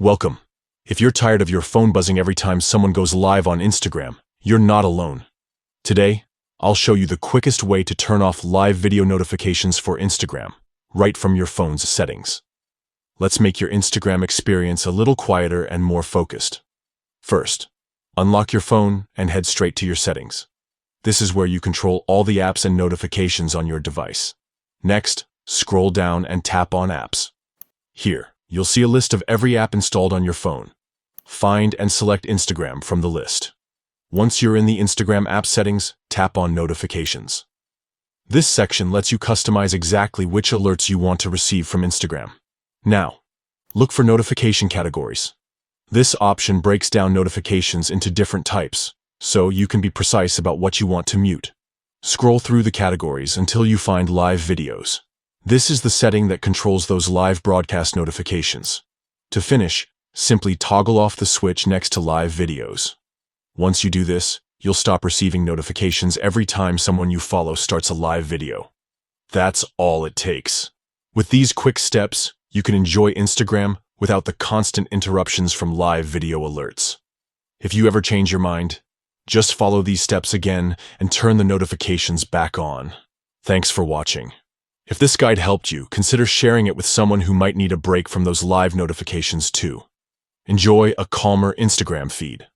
Welcome. If you're tired of your phone buzzing every time someone goes live on Instagram, you're not alone. Today, I'll show you the quickest way to turn off live video notifications for Instagram, right from your phone's settings. Let's make your Instagram experience a little quieter and more focused. First, unlock your phone and head straight to your settings. This is where you control all the apps and notifications on your device. Next, scroll down and tap on Apps. Here, you'll see a list of every app installed on your phone. Find and select Instagram from the list. Once you're in the Instagram app settings, tap on Notifications. This section lets you customize exactly which alerts you want to receive from Instagram. Now, look for notification categories. This option breaks down notifications into different types, so you can be precise about what you want to mute. Scroll through the categories until you find live videos. This is the setting that controls those live broadcast notifications. To finish, simply toggle off the switch next to live videos. Once you do this, you'll stop receiving notifications every time someone you follow starts a live video. That's all it takes. With these quick steps, you can enjoy Instagram without the constant interruptions from live video alerts. If you ever change your mind, just follow these steps again and turn the notifications back on. Thanks for watching. If this guide helped you, consider sharing it with someone who might need a break from those live notifications too. Enjoy a calmer Instagram feed.